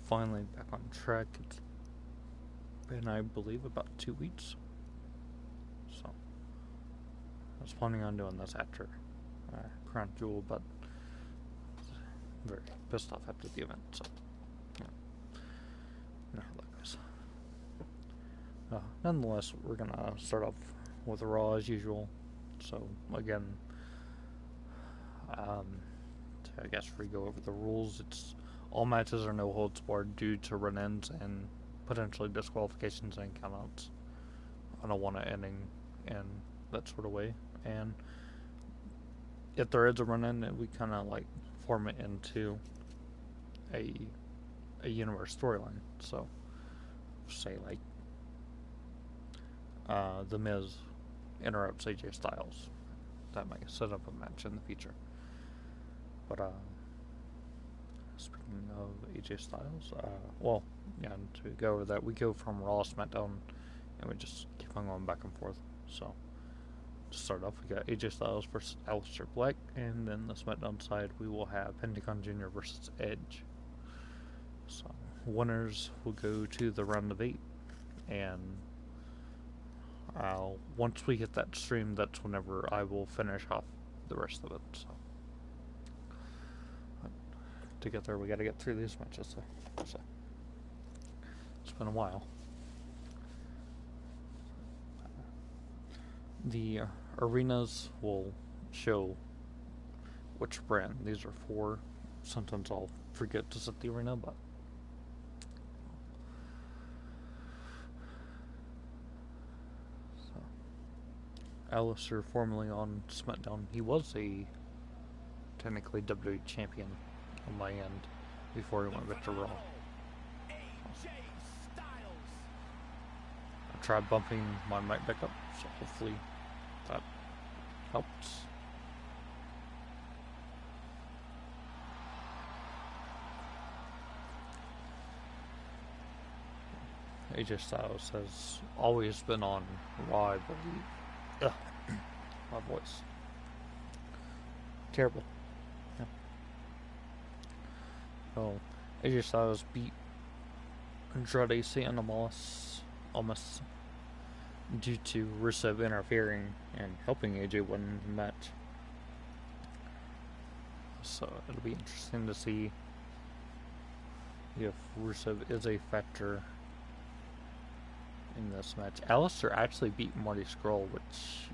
finally back on track. It's been, I believe, about 2 weeks. So, I was planning on doing this after Crown Jewel, but very pissed off after the event, so, yeah. You know how that goes. Nonetheless, we're gonna start off with Raw as usual. So, again, I guess we go over the rules. It's all matches are no holds barred due to run-ins and potentially disqualifications and countouts. I don't want to ending in that sort of way. And if there is a run-in, we kind of like form it into a universe storyline. So, say like The Miz interrupts AJ Styles. That might set up a match in the future. But speaking of AJ Styles, and to go over that, we go from Raw, SmackDown, and we just keep on going back and forth. So, to start off, we got AJ Styles versus Aleister Black, and then the SmackDown side, we will have Pentagon Jr. versus Edge. So, winners will go to the round of 8, and once we hit that stream, that's whenever I will finish off the rest of it. So, to get there, we got to get through these matches. So it's been a while. The arenas will show which brand these are for. Sometimes I'll forget to set the arena, but Aleister, formerly on SmackDown, he was a technically WWE champion on my end before he went back to Raw. I tried bumping my mic back up, so hopefully that helps. AJ Styles has always been on Raw, I believe. Ugh. My voice. Terrible. Yeah. So, AJ Styles beat Andrade Cien Almas due to Rusev interfering and helping AJ win the match. So, it'll be interesting to see if Rusev is a factor in this match. Aleister actually beat Marty Scurll, which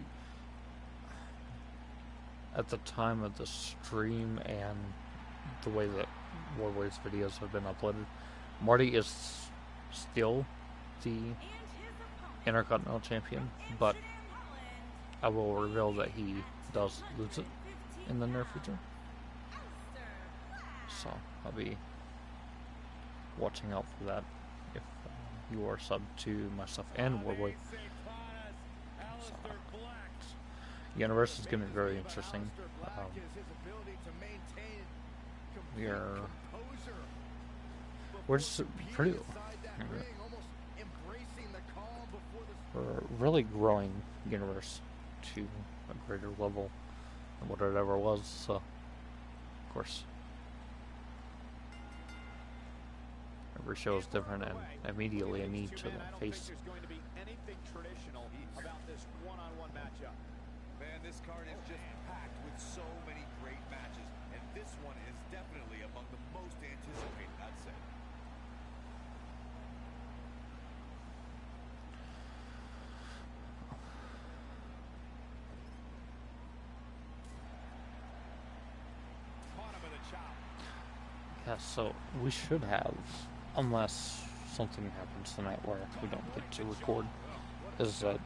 at the time of the stream and the way that Warboy's videos have been uploaded, Marty is still the Intercontinental Champion, but I will reveal that he does lose it in the near future. So I'll be watching out for that if you are subbed to myself and Warboy. So, Universe is going to be very interesting. We're just we're really growing Universe to a greater level than what it ever was. So, of course, every show is different, and immediately I need to face. Man, this card is just packed with so many great matches, and this one is definitely among the most anticipated, I'd say. Yeah, so we should have, unless something happens tonight where we don't get to record, is that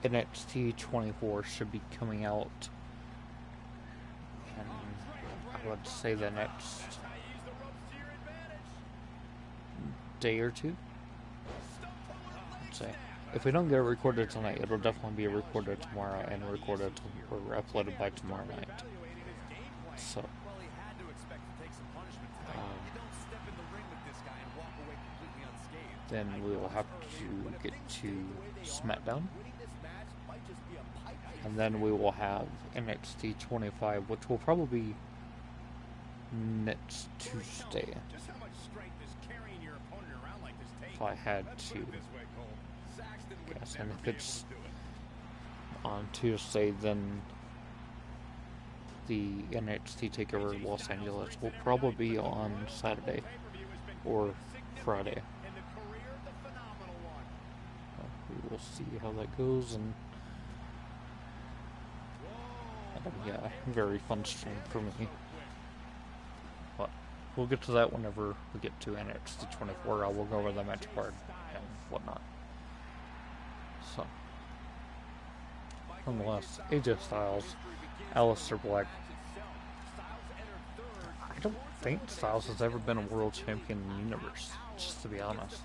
NXT 24 should be coming out in, I would say, the next day or two. I'd say. If we don't get it recorded tonight, it'll definitely be recorded tomorrow and recorded or uploaded by tomorrow night. So, then we will have to get to SmackDown. And then we will have NXT 25, which will probably be next Tuesday. if I had to guess. And if it's on Tuesday, then the NXT TakeOver Los Angeles will probably be on Saturday or Friday. We will see how that goes, and that'll be a very fun stream for me. But we'll get to that whenever we get to NXT 24. I will go over the match card and whatnot. So, nonetheless, AJ Styles, Aleister Black. I don't think Styles has ever been a world champion in the universe, just to be honest.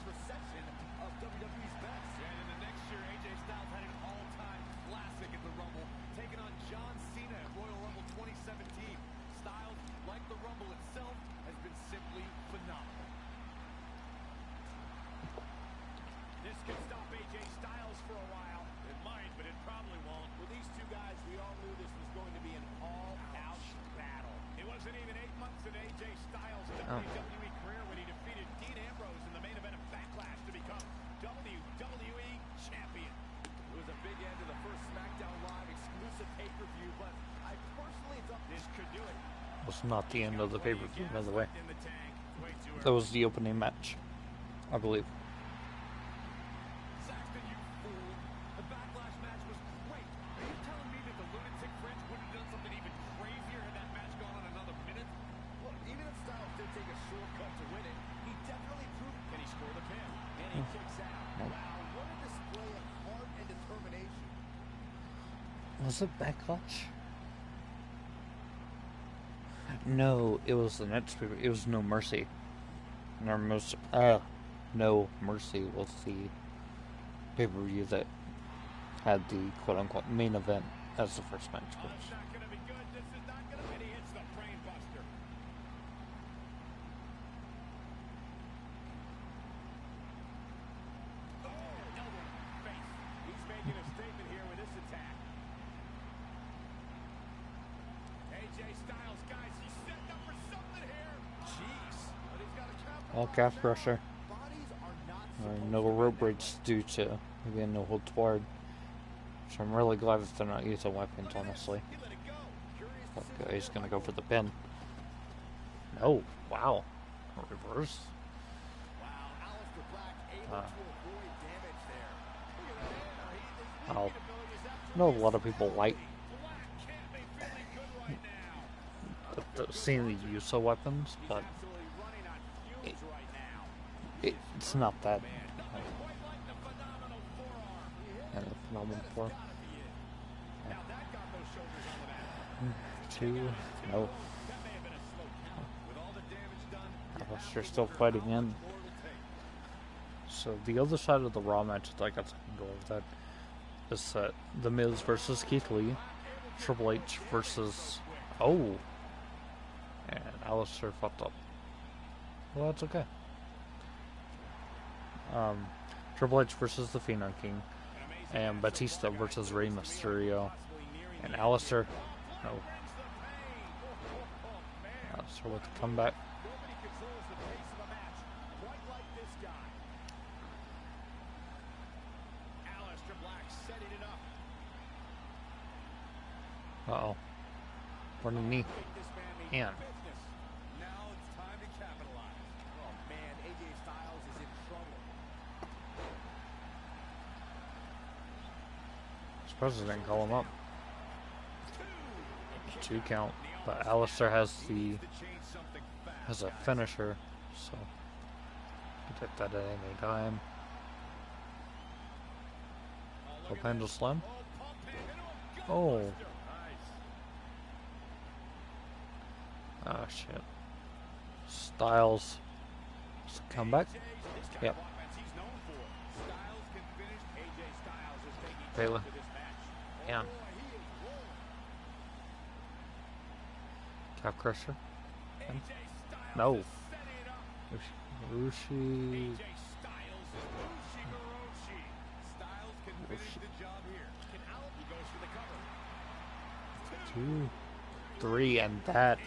Was not the end of the pay-per-view, by the way. That was the opening match, I believe. Was it Backlash? No, it was the next pay-per-view. It was No Mercy. No Mercy was the pay-per-view that had the quote-unquote main event as the first match. All calf crusher. No rope breaks due to, again, no holds barred. So I'm really glad that they're not using weapons, honestly. Okay, he's gonna go for the pin. No, wow. Reverse. I know a lot of people like seeing the use of weapons, but it's not that phenomenal for. Yeah. 2, no. They're still fighting in. So the other side of the Raw match that I got to go over that is The Miz versus Keith Lee, Triple H versus and Aleister fucked up. Well, that's okay. Triple H versus the Phenom King, and Batista versus Rey Mysterio, and Aleister. No. Aleister with the comeback. Uh-oh. Running knee. And. Now it's time to capitalize. Oh man, AJ Styles is in trouble. Surprised they didn't call him up. 2 count. But Aleister has a finisher, so you can take that at any time. Pump handle slam. Oh. Oh shit. Styles. Comeback? Yep. Baylor. Yeah. Calf crusher? No. Ushi. 2, 3, and that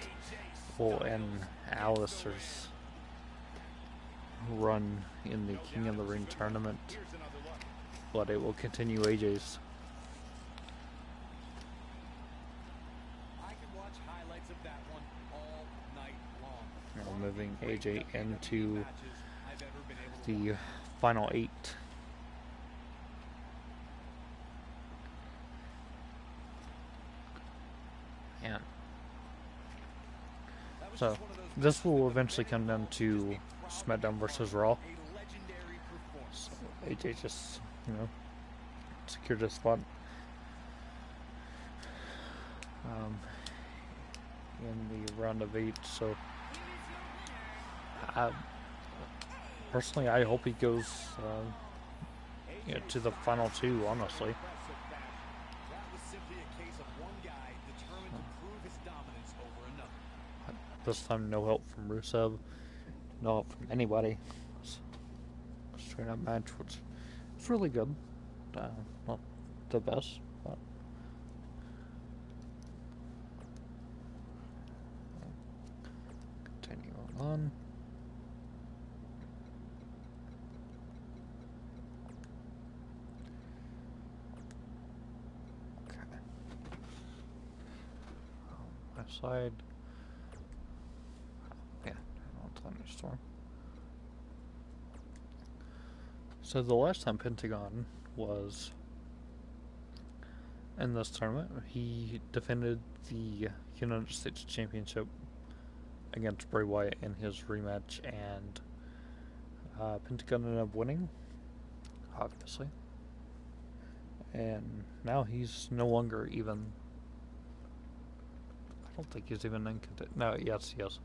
will end Aleister's run in the King of the Ring tournament, but it will continue AJ's. I can watch highlights of that one all night long. Now moving AJ into the final 8. And so this will eventually come down to SmackDown versus Raw. So AJ just, secured his spot in the round of 8. So personally, I hope he goes to the final 2, honestly. This time, no help from Rusev, no help from anybody. Straight up match, which is really good. Not the best, but continue on. Okay. Left side. Thunderstorm. So the last time Pentagon was in this tournament, he defended the United States Championship against Bray Wyatt in his rematch, and Pentagon ended up winning, obviously. And now he's no longer even. I don't think he's even in contention. No, yes, he is.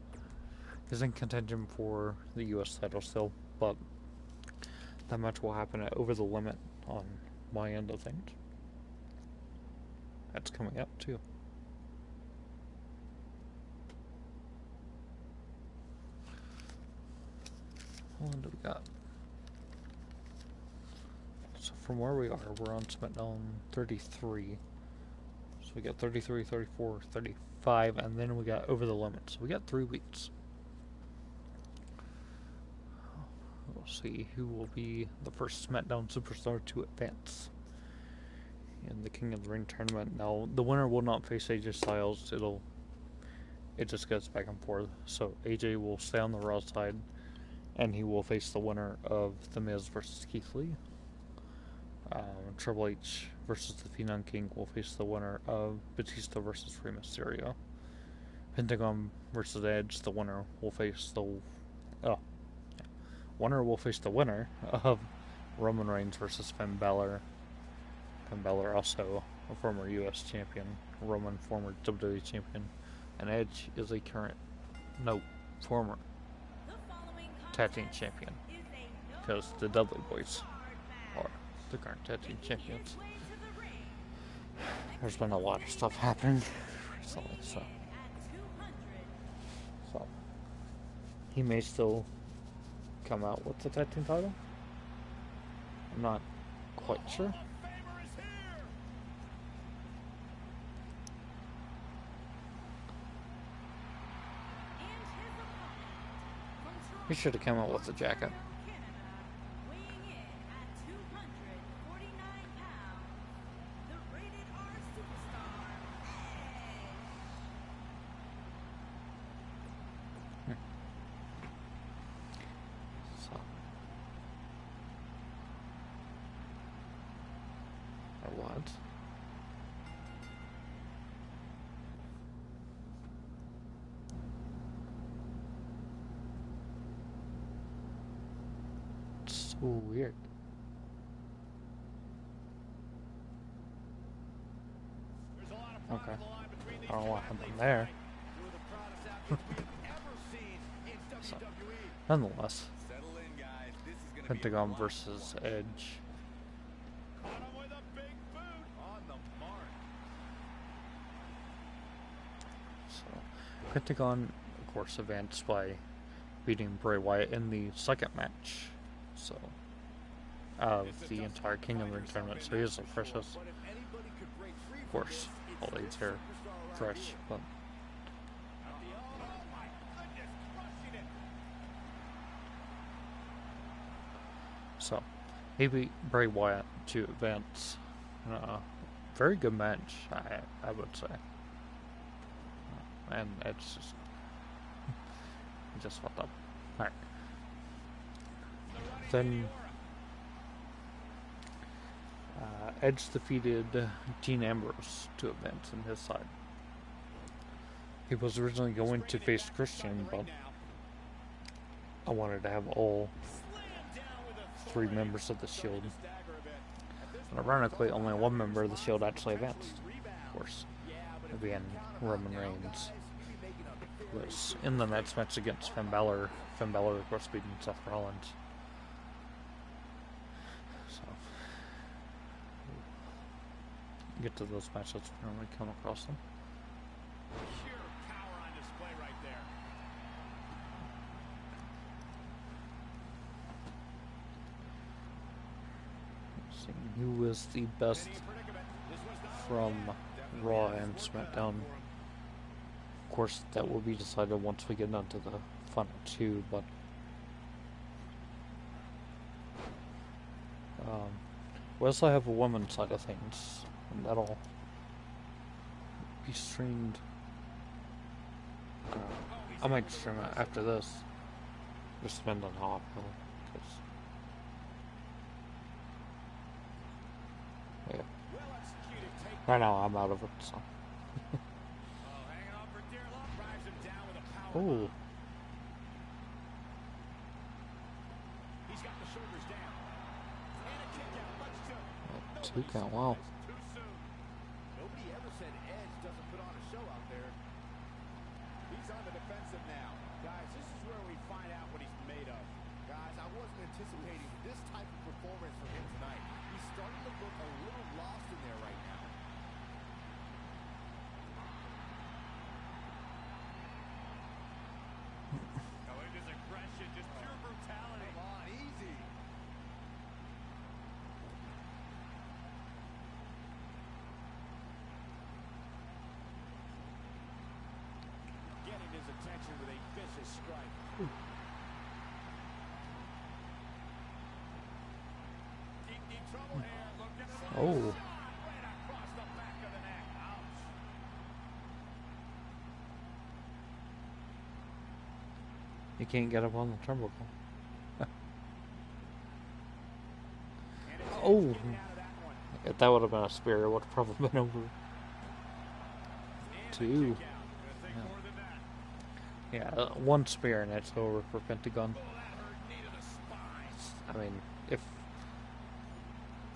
He's in contention for the U.S. title still, but that match will happen at Over the Limit on my end of things. That's coming up too. What do we got? So from where we are, we're on SmackDown 33. So we got 33, 34, 35, and then we got Over the Limit. So we got 3 weeks. We'll see who will be the first SmackDown superstar to advance in the King of the Ring tournament. Now, the winner will not face AJ Styles. It just goes back and forth. So AJ will stay on the Raw side, and he will face the winner of The Miz versus Keith Lee. Triple H versus the Phenom King will face the winner of Batista versus Rey Mysterio. Pentagon versus Edge, the winner will face the winner of Roman Reigns versus Finn Balor. Finn Balor also a former U.S. champion, Roman former WWE champion, and Edge is a former tag team champion, because the Dudley Boys are the current tag team champions. There's been a lot of stuff happening recently, so he may still come out with the tag team title. I'm not quite sure. He should have come out with the jacket. Ooh, weird. Okay. I don't know what happened there. So, nonetheless, Pentagon versus Edge. So, Pentagon, of course, advanced by beating Bray Wyatt in the second match. So, of the entire King of the Ring tournament. So he is the freshest. Of course, all these are fresh, but So, he beat Bray Wyatt to advance. Very good match, I would say. And it's just fucked up. Alright. Then Edge defeated Dean Ambrose to advance on his side. He was originally going to face Christian, but I wanted to have all 3 members of the Shield. And ironically, only 1 member of the Shield actually advanced. Of course, being Roman Reigns. Was in the next match against Finn Balor. Finn Balor, of course, beating Seth Rollins. So, get to those matches when we come across them. Pure power on display right there. Let's see who was the best from Raw and SmackDown. Of course, that will be decided once we get onto the final 2, but we also have a women's side of things, and that'll be streamed. I might stream it after this. Just depend on how I feel. Yeah. Right now I'm out of it, so. Oh. He's got the shoulders down. And a kick out, much to 2 count, wow. too soon. Nobody ever said Edge doesn't put on a show out there. He's on the defensive now. Guys, this is where we find out what he's made of. Guys, I wasn't anticipating this type of performance from him tonight. He's starting to look a little lost in there right now. Just pure brutality. Come on, easy. Getting his attention with a vicious strike. Deep trouble here. Look at the Oh. shot right across the back of the neck. Ouch. You can't get up on the turnbuckle. Oh. If that would have been a spear, it would have probably been over. 2. Yeah, 1 spear and it's over for Pentagon. I mean, if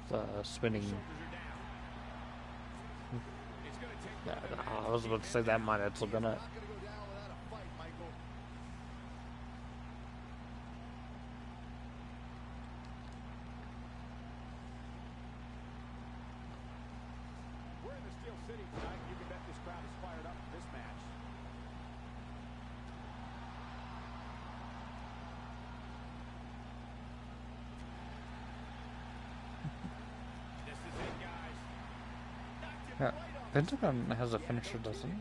the spinning... I was about to say that might have been it. Yeah, Pentagon has a finisher, doesn't he?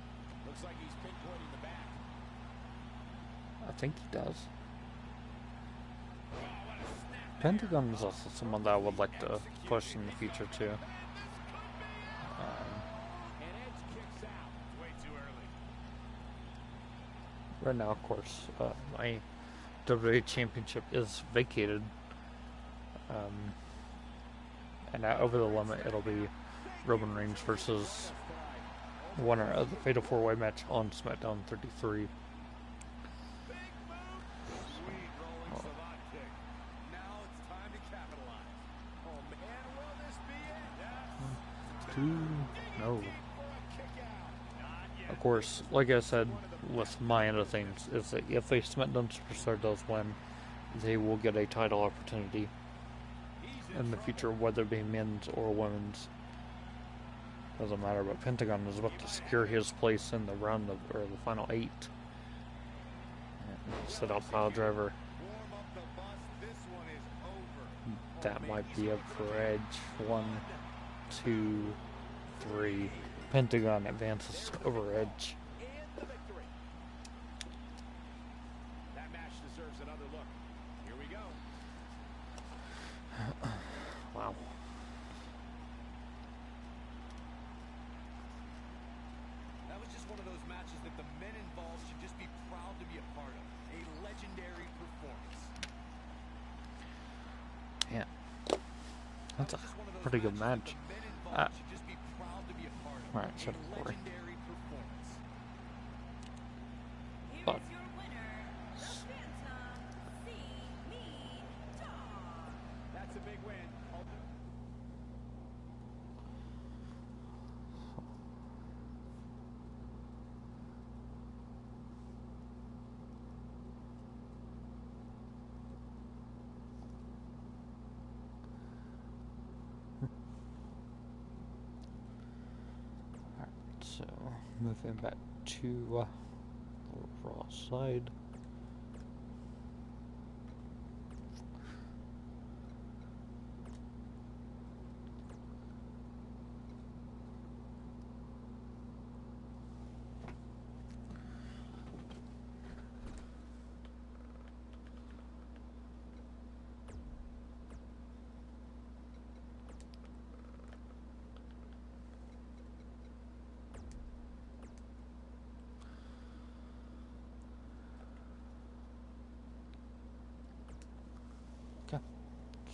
Looks like he's pinpointing the back. I think he does. Pentagon is also someone that I would like to push in the future too. And Edge kicks out. Way too early. Right now, of course, my WWE Championship is vacated. And over the limit, it'll be Roman Reigns versus winner of the Fatal 4-Way match on SmackDown 33. No. Of course, like I said, with my end of things, is that if a SmackDown Superstar does win, they will get a title opportunity in the future, whether it be men's or women's. Doesn't matter, but Pentagon is about to secure his place in the round of, or the final 8. And set out pile driver. That might be up for Edge. 1, 2, 3. Pentagon advances over Edge. That match deserves another look. Here we go. one of those matches that the men involved should just be proud to be a part of. A legendary performance. Yeah. That's a pretty good match. Alright, so Corey. But that's a big win. so moving back to the Raw side.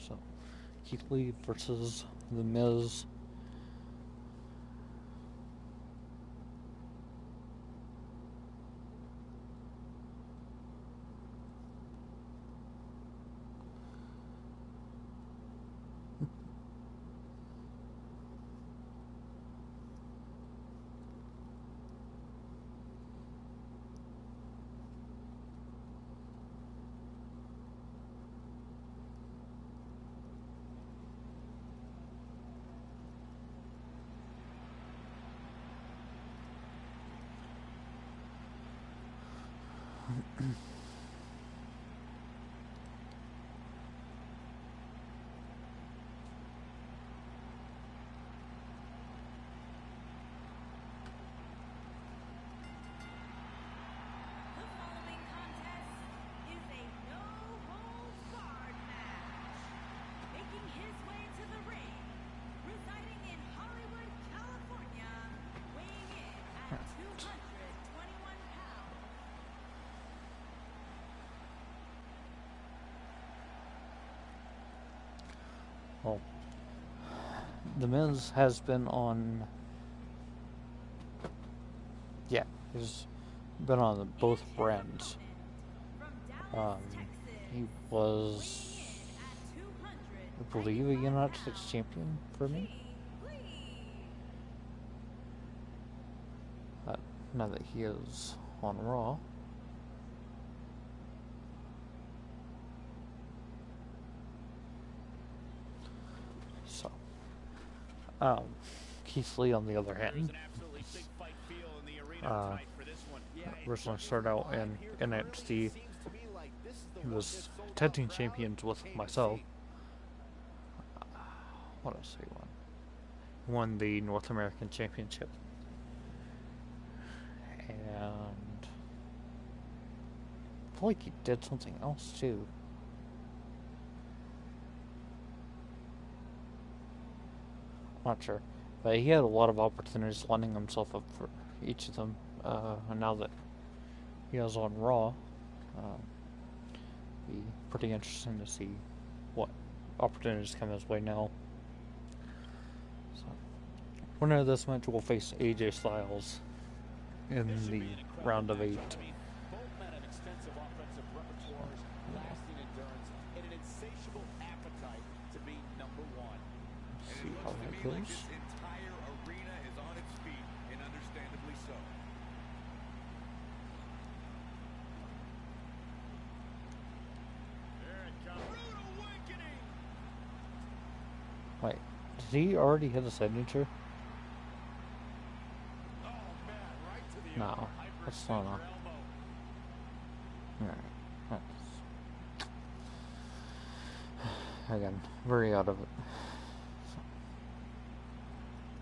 So, Keith Lee versus The Miz. Well, The Miz has been on. Yeah, he's been on both brands. He was, I believe, a United States champion for me. Now that he is on Raw. So, Keith Lee, on the other hand, originally started out in NXT. He was tag team champions with myself. What else did he win? Won the North American Championship. And I feel like he did something else too. Not sure. But he had a lot of opportunities lining himself up for each of them. And now that he is on Raw, be pretty interesting to see what opportunities come his way now. So, winner of this match will face AJ Styles in the round of 8. Both men have extensive offensive repertoires, lasting endurance, and an insatiable appetite to be number one. See how that goes. This entire arena is on its feet, and understandably so. There it comes. Rude awakening. Wait, did he already hit a signature? No, that's not enough. Alright, again, very out of it.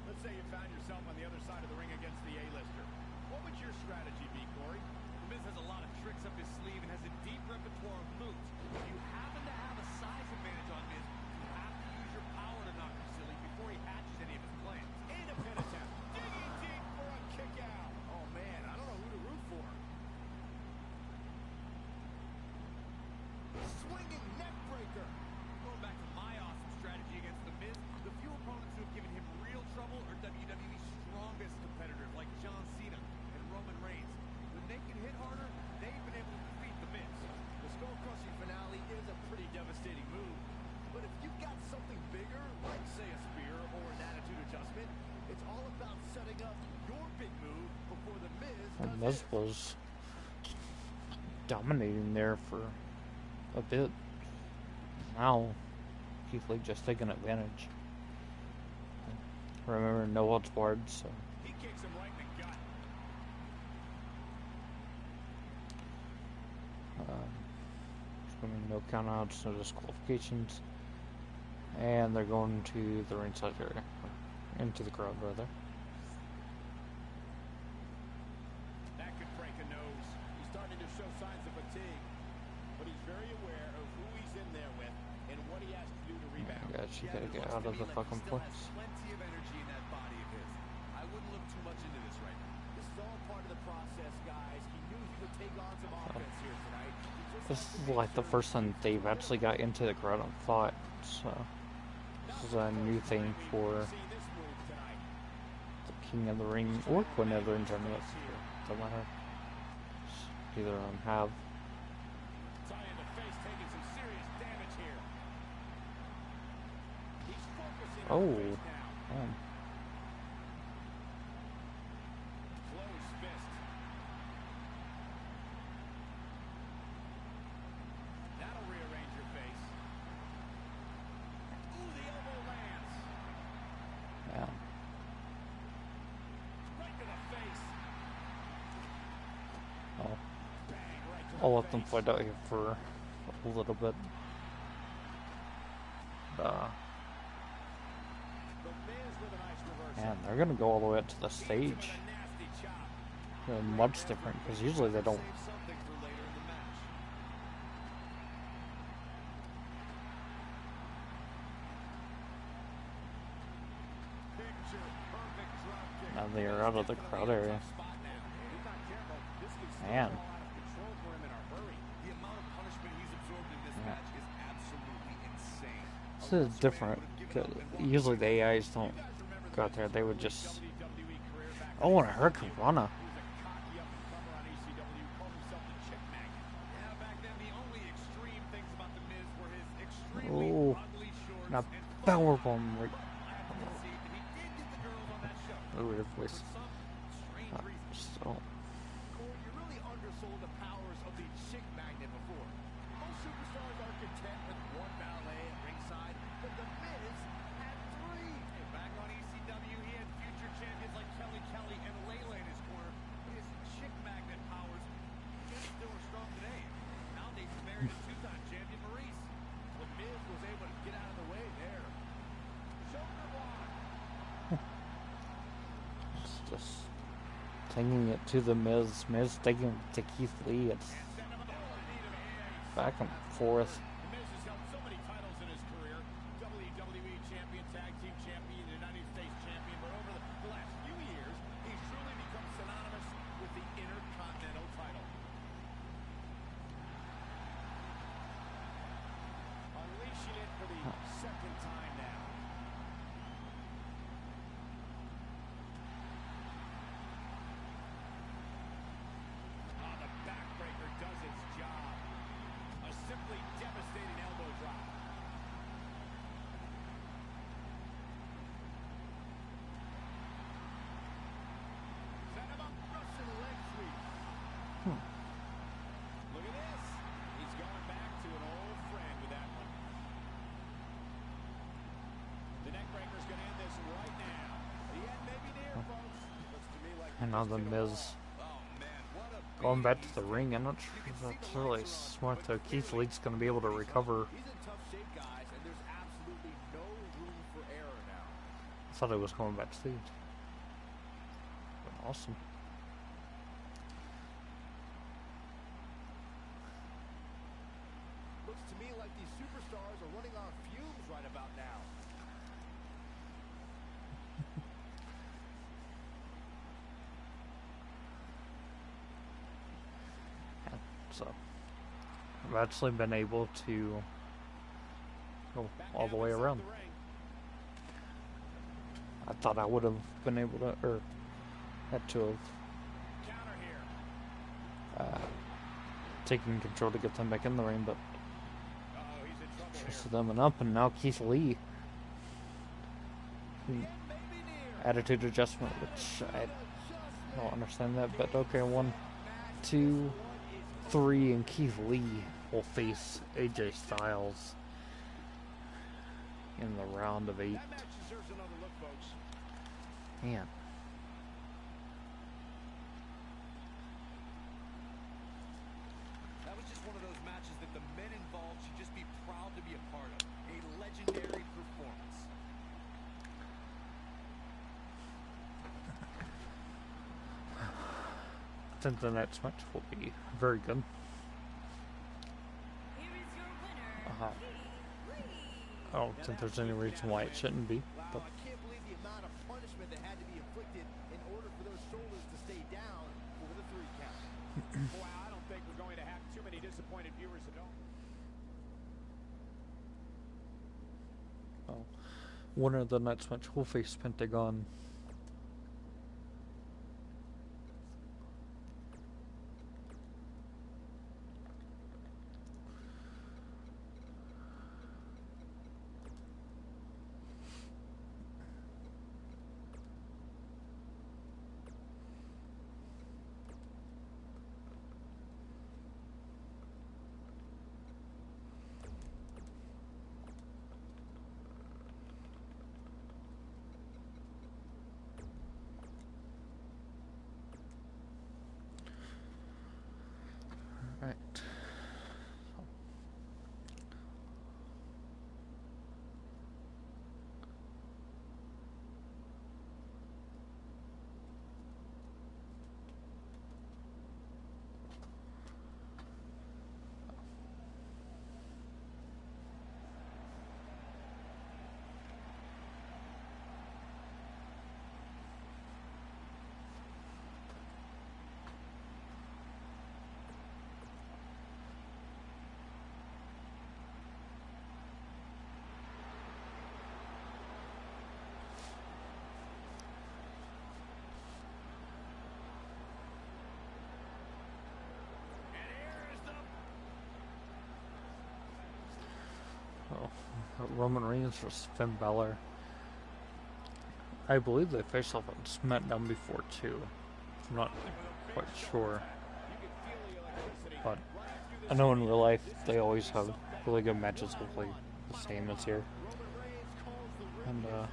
Let's say you found yourself on the other side of the ring against the A-lister. What would your strategy be, Corey? The Miz has a lot of tricks up his sleeve and has a deep repertoire of moves. If you happen to have a size advantage on Miz, you have to use your power to knock him silly before he hatches any of his plans. And a pin attempt. Digging deep for a kick out. Oh, man. Miz was dominating there for a bit. Now, Keith Lee just taking advantage. Remember, no holds barred, so. He kicks him right in the gut. No countouts, no disqualifications. And they're going to the ringside area. Into the crowd, rather. That could break a nose. He's starting to show signs of fatigue. But he's very aware of who he's in there with and what he has to do to rebound. Yeah, you gotta get out of the fucking place. Plenty of energy in that body of his. I wouldn't look too much into this right now. This is all part of the process, guys. He knew he would take on some offense here tonight. This is like the first time they've actually got into the crowd and fought, so this is a new thing for the King of the Ring or Queen of the Ring tournament. Doesn't matter. Either of them have. Tie in the face, taking some serious damage here. He's focusing on the face now. Man. Close fist. That'll rearrange your face. Ooh, the elbow lands. Yeah. Right to the face. Bang, right to I'll the let them face. fight out here for a little bit. The Miz with a nice reversal. And they're gonna go all the way up to the Hits him with stage. a nasty chop. Much different, because usually they don't. Save something for later in the match. Picture perfect drop kick. Now they are out of the crowd area. Spot now. He's not careful. This could spin Man. all out of control for him in a hurry. The amount of punishment he's absorbed in this Yeah. match is absolutely insane. This is different. 'Cause usually the AIs don't You guys remember go out there. They would his just. WWE career back Oh, in and a Hurricane Rana. He was a cocky up-and-comer on ECW, called himself the Chick Magnet. Yeah, back then the only extreme things about the Miz were his extremely Oh, ugly shorts now and powerbomb right. I have to concede that he did get the girls on that show. Oh, weird voice. For some strange reason. So, Corey, you really undersold the powers of the Chick Magnet before. Most superstars are content with one ballet at ringside, but the Miz had three. Hey, back on ECW, he had future champions like Kelly Kelly and Layla in his corner. His chick magnet powers just still are strong today. Nowadays, he's married a two-time champion, Maurice. The Miz was able to get out of the way there. Shoulder block. it's just taking it to the Miz. Miz taking it to Keith Lee. It's Send him a back and forth. The Miz has held so many titles in his career. WWE Champion, Tag Team Champion, United States Champion. But over the last few years, he's truly become synonymous with the Intercontinental title. Unleashing it for the second time now. Oh, the backbreaker does its job. A simply devastating elbow drop. Set him up, Russian leg sweep. Look at this. He's going back to an old friend with that one. The neck breaker's going to end this right now. The end may be near, folks. Looks to me like And now the Miz Oh, man, what a going back to the ring. I'm not sure if that's really smart though. Keith Lee's going to be able to recover. he's in tough shape, guys, and there's absolutely no room for error now. I thought it was going backstage. But awesome. Looks to me like these superstars are running on fumes right about now. And so, I've actually been able to go Back all the down way inside around. the ring. I thought I would have been able to, or had to have Counter here. taken control to get them back in the ring, but Uh-oh, he's in trouble here. twisted them and up, and now Keith Lee. The end may be near. Attitude adjustment, which I don't understand that, but okay, 1, 2, 3, and Keith Lee will face AJ Styles in the round of 8. That match deserves another look, folks. Man. That was just one of those matches that the men involved should just be proud to be a part of. A legendary performance. I think the next match will be very good. Here is your winner, Uh-huh. Keith Lee. I don't think there's any reason why it shouldn't be, Wow, but I can't believe the amount of punishment that had to be inflicted in order for those shoulders to stay down for the 3 count. Boy, I don't think we're going to have too many disappointed viewers at all. well, winner of the next match will face Pentagon. Right. And here is the Roman Reigns versus Finn Balor. I believe they faced off on SmackDown before too. I'm not quite sure, but I know in real life they always have really good matches. Hopefully the same as here. And I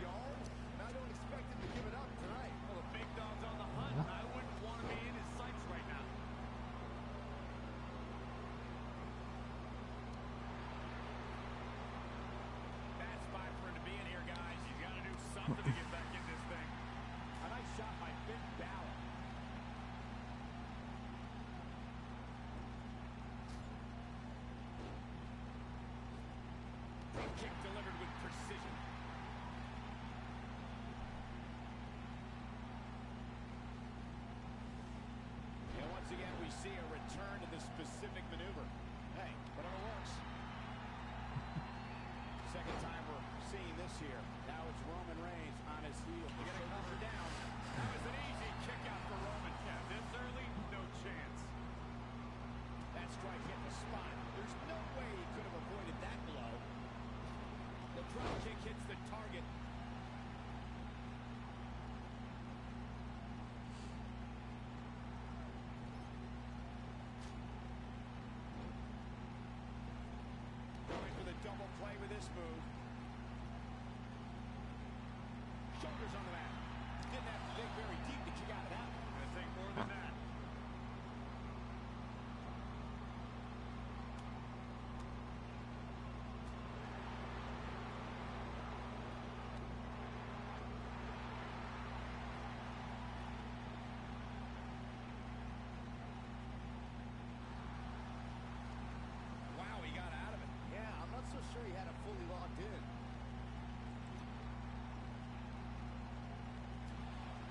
don't expect him to give it up tonight. Well, the big dog's on the hunt, and I wouldn't want to be in his sights right now. Bad spot for him to be in here, guys. He's got to do something to get back in this thing. A nice shot by Finn Balor. Front kick delivered with precision. And once again, we see a return to this specific maneuver. Hey, whatever works. Second time we're seeing this here. Now it's Roman Reigns on his heel. They're going to cover down. That was an easy kick out for Roman. Yeah, this early, no chance. That strike hit the spot. There's no way he could have avoided that blow. The drop kick hits the target. Going for the double play with this move. Shoulders on the mat. Didn't have to dig very deep to kick out of that. Gonna take more than that. Wow, he got out of it. Yeah, I'm not so sure he had it fully locked in.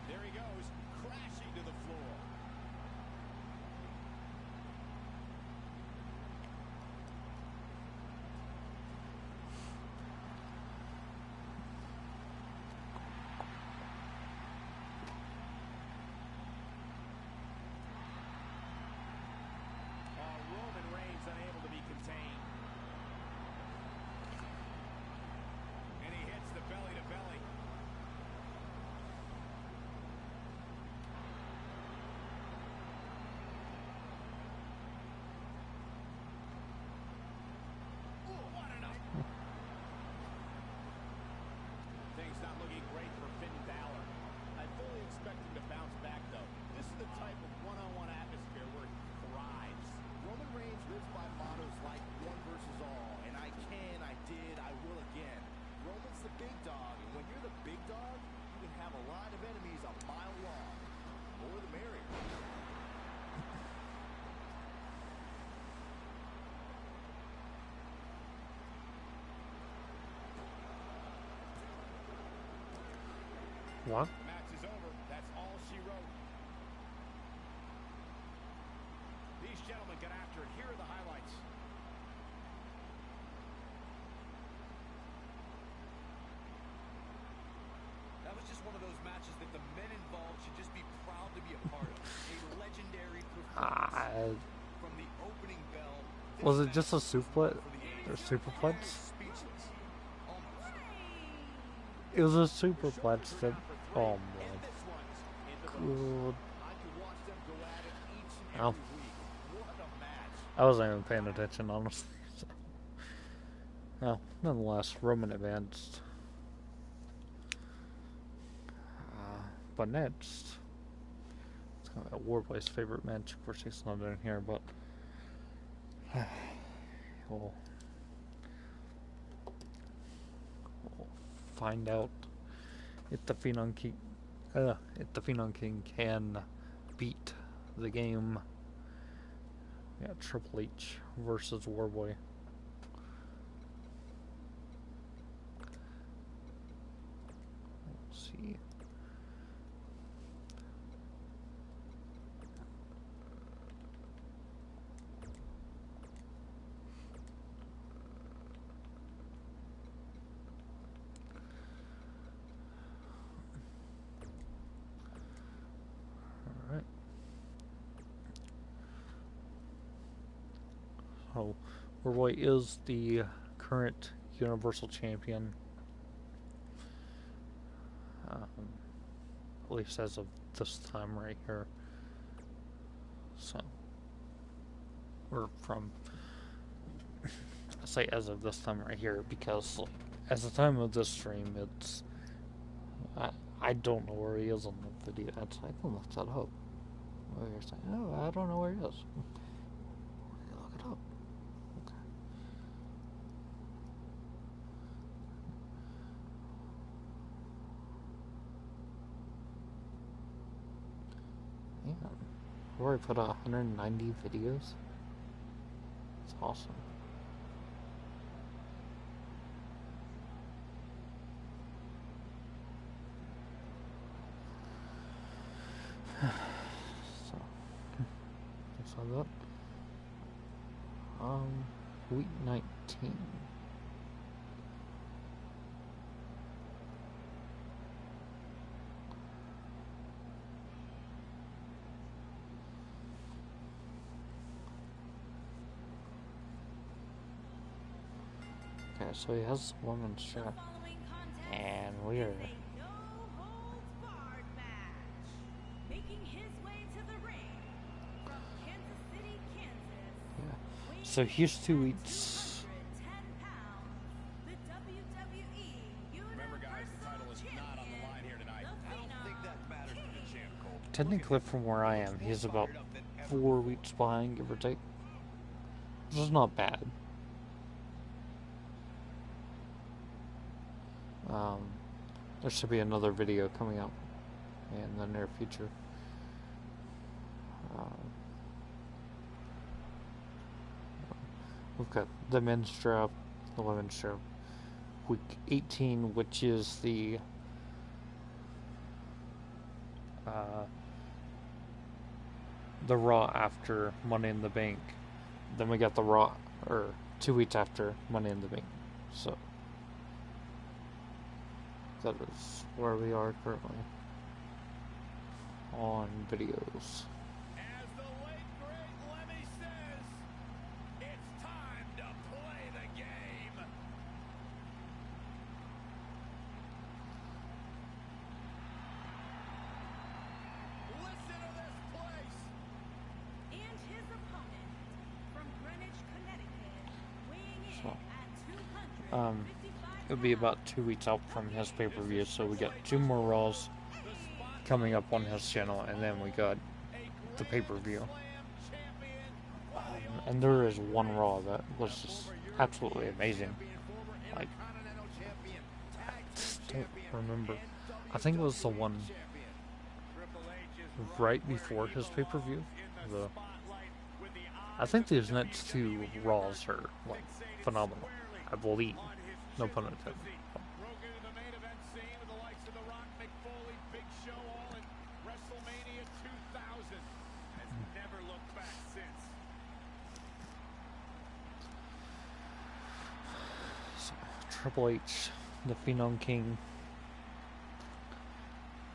There he goes, crashing to the floor. the type of one-on-one atmosphere where he thrives. Roman Reigns lives by mottos like one versus all, and I can, I did, I will again. Roman's the big dog, and when you're the big dog, you can have a lot of enemies a mile long. More the merrier. What? Match is over. That's all she wrote. These gentlemen get after it. Here are the highlights. That was just one of those matches that the men involved should just be proud to be a part of. A legendary performance. From the opening bell. Was it just a suplex or superplex? Speechless. Almost. It was a superplex that. Oh And man. this one's in the books. Good. I could watch them go at it each and Ow. every week. What a match. I wasn't even paying attention, honestly. So. Well, nonetheless, Roman advanced. But next, it's kind of Warboy's favorite match. Of course, he's not in here, but we'll find out if the Phenom King can beat the game. Yeah, Triple H versus Warboy. Let's see. Alright. So, Warboy is the current Universal Champion. At least as of this time right here. So, or from, I say as of this time right here because as the time of this stream, it's, I don't know where he is on the video. I can look that up. Where you're saying, oh, I don't know where he is. Look it up. Okay. Man, Rory put out 190 videos. It's awesome. So, looks like that. Week 19. Okay, so he has a woman's The shirt, following contest and we are. is a no-holds-barred match. Making his way to the ring from Kansas City, Kansas. Yeah. So here's 2 weeks. 210 pounds, the WWE Remember, guys, the title is not on the line here tonight. I don't think that matters to the champ, Cole. Technically, from where I am, he's about 4 weeks behind, give or take. This is not bad. There should be another video coming up in the near future. We've got the men's strap, the women's strap. Week 18, which is the Raw after Money in the Bank. Then we got the Raw, or 2 weeks after Money in the Bank. So that is where we are currently on videos. As the late great Lemmy says, it's time to play the game. Listen to this place. And his opponent from Greenwich, Connecticut, weighing in So, at 255 it would be about 2 weeks out from his pay-per-view, so we got 2 more Raws coming up on his channel, and then we got A the pay-per-view. And there is one Raw that was just absolutely amazing. Like, I just don't remember. I think it was the one right before his pay-per-view. I think these next two Raws are like phenomenal. I believe, no pun intended. Triple H, the Phenom King,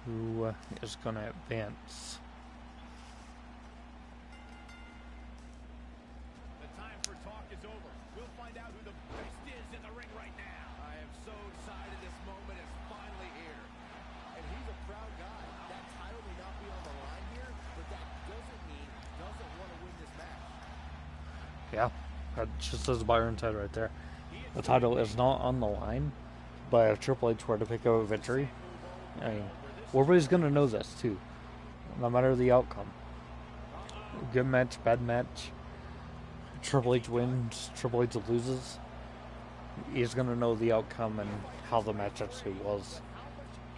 who is going to advance. The time for talk is over. We'll find out who the best is in the ring right now. I am so excited this moment is finally here. And he's a proud guy. That title may not be on the line here, but that doesn't mean he doesn't want to win this match. Yeah, that just says Byron Ted right there. The title is not on the line, but if Triple H were to pick up a victory, I mean, everybody's going to know this too, no matter the outcome. Good match, bad match, Triple H wins, Triple H loses, he's going to know the outcome and how the match actually was.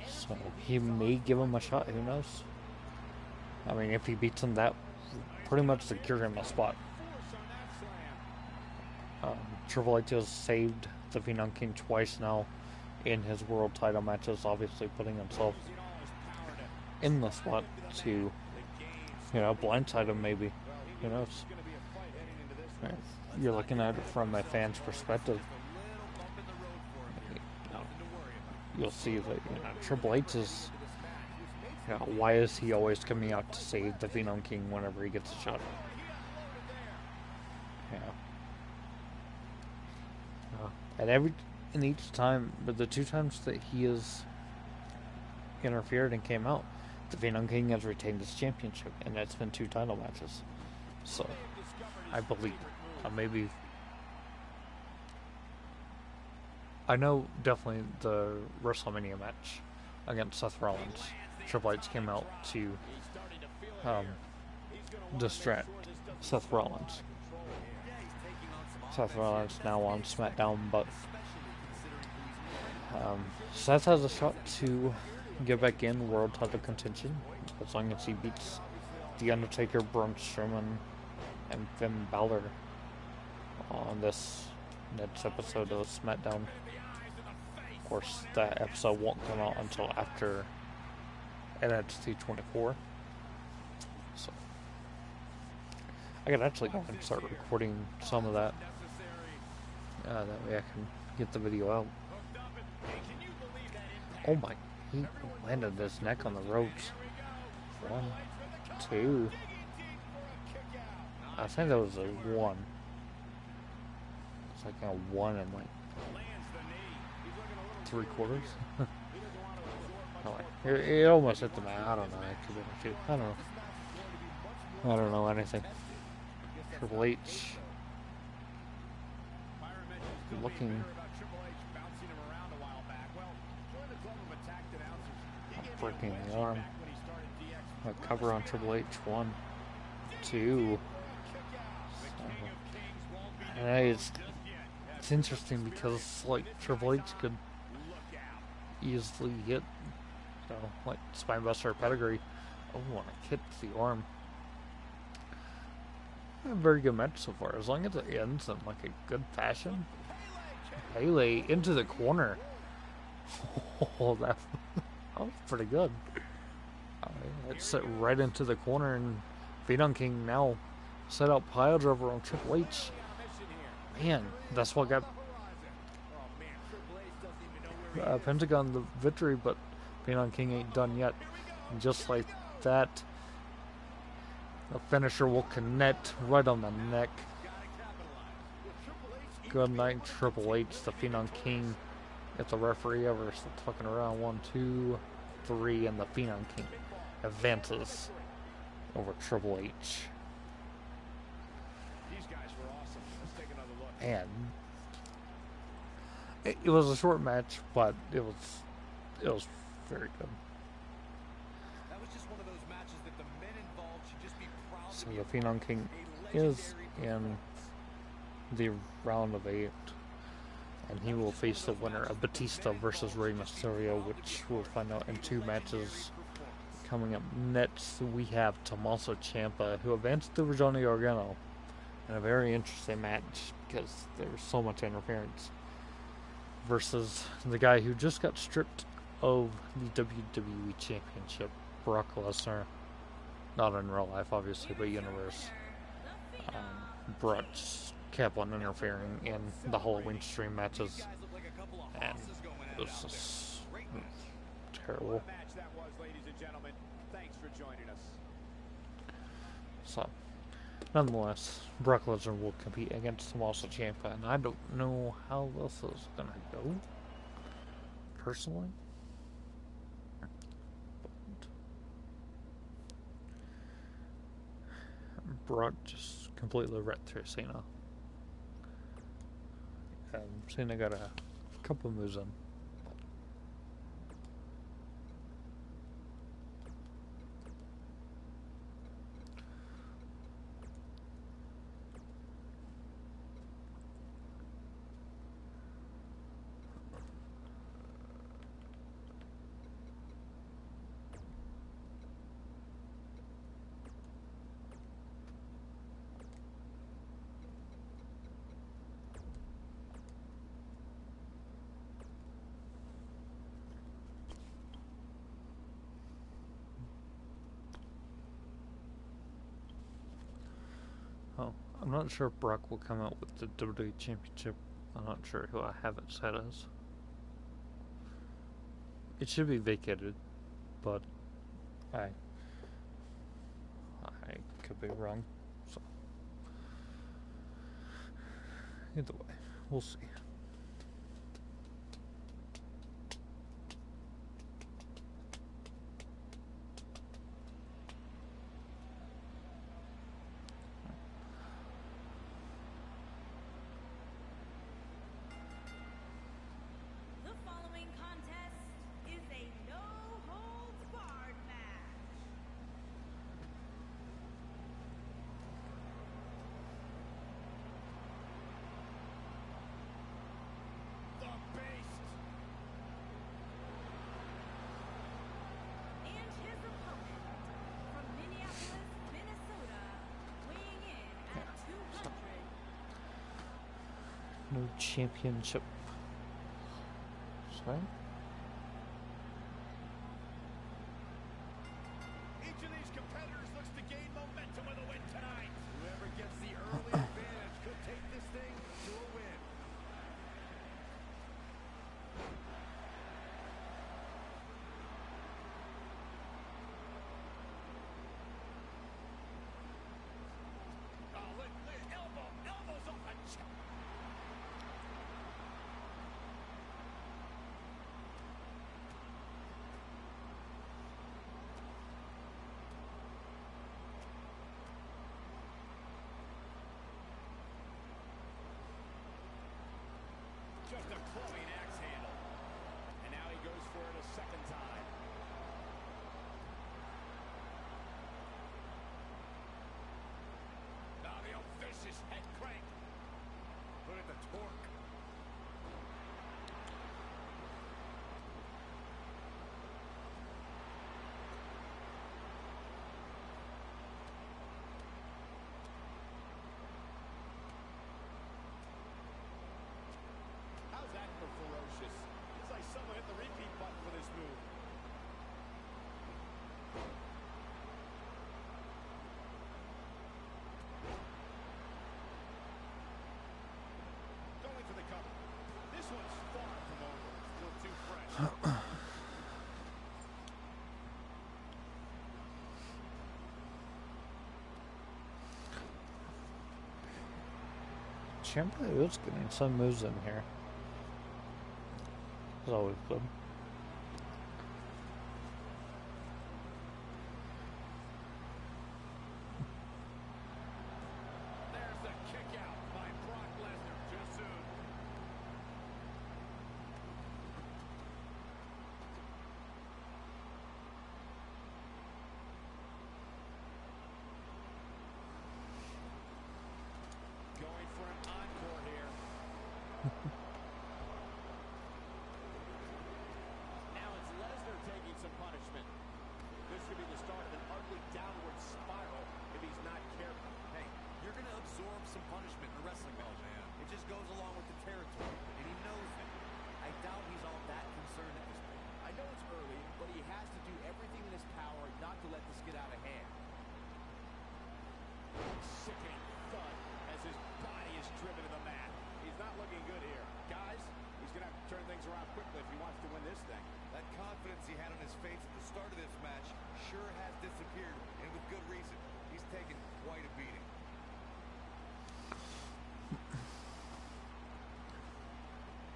So he may give him a shot, who knows? I mean, if he beats him, that pretty much secures him a spot. Triple H has saved the Phenom King twice now in his world title matches, obviously putting himself in the spot to, blindside him maybe. Who knows? Right. You're looking at it from a fan's perspective. You'll see that Triple H is, why is he always coming out to save the Phenom King whenever he gets a shot? And each time, but the two times that he has interfered and came out, the Phenom King has retained his championship, and that's been 2 title matches. So, I believe, maybe, I know definitely the WrestleMania match against Seth Rollins, Triple H came out to distract Seth Rollins. Seth Rollins now on SmackDown, but Seth has a shot to get back in world title contention as long as he beats The Undertaker, Braun Strowman, and Finn Balor on this next episode of SmackDown. Of course, that episode won't come out until after NXT 24. So I could actually go and start recording some of that. That way I can get the video out. Oh my, he landed his neck on the ropes. 1, 2. I think that was a 1. It's like a 1 and like 3/4. It almost hit the mat. I don't know. It could be a 2. I don't know. I don't know anything. Triple H. Looking breaking the arm. A cover on Triple H. 1, 2. And it's interesting because like Triple H could easily hit, like Spinebuster Pedigree. Oh, and I hit the arm. A very good match so far, as long as it ends in like a good fashion. Pele into the corner. Oh, that was pretty good. It set right into the corner, and Phenom King now set out pile driver on Triple H. Man, that's what got Pentagon the victory, but Phenom King ain't done yet. And just like that, the finisher will connect right on the neck. Good night, Triple H. The Phenom King, if the referee ever starts fucking around. 1, 2, 3, and the Phenom King advances over Triple H. These guys were awesome. Let's take another look. And it was a short match, but it was very good. That was just one of those matches that the men involved should just be Mysterio Phenom King is in the round of 8, and he will face the winner of Batista versus Rey Mysterio, which we'll find out in 2 matches. Coming up next, we have Tommaso Ciampa, who advanced through Johnny Gargano in a very interesting match because there was so much interference, versus the guy who just got stripped of the WWE Championship, Brock Lesnar. Not in real life, obviously, but universe. Brock kept on interfering in the Halloween stream matches, and it was just terrible. So, nonetheless, Brock Lesnar will compete against Tommaso Ciampa, and I don't know how this is gonna go, personally. Brock just completely ripped through Cena. Cena got a couple moves in. Oh, I'm not sure if Brock will come out with the WWE Championship. I'm not sure who I have it set as. It should be vacated, but I could be wrong. So either way, we'll see. The following contest is a no-holds-barred match. The Beast. And his opponent, from Minneapolis, Minnesota, weighing in at 200. No championship. Sorry? Each of these competitors looks to gain momentum with a win tonight. Whoever gets the early advantage could take this thing to a win. Oh, look, elbows off the chest. Just a cloying axe handle. And now he goes for it a second time. Now the old vicious head crank. Look at the torque. How's that for ferocious? It's like someone hit the repeat button for this move. Going for the cover. This one's far from over. Still too fresh. Ciampa is getting some moves in here. It's always good. There's the kick out by Brock Lesnar. Too soon. this thing. That confidence he had on his face at the start of this match sure has disappeared, and with good reason. He's taken quite a beating.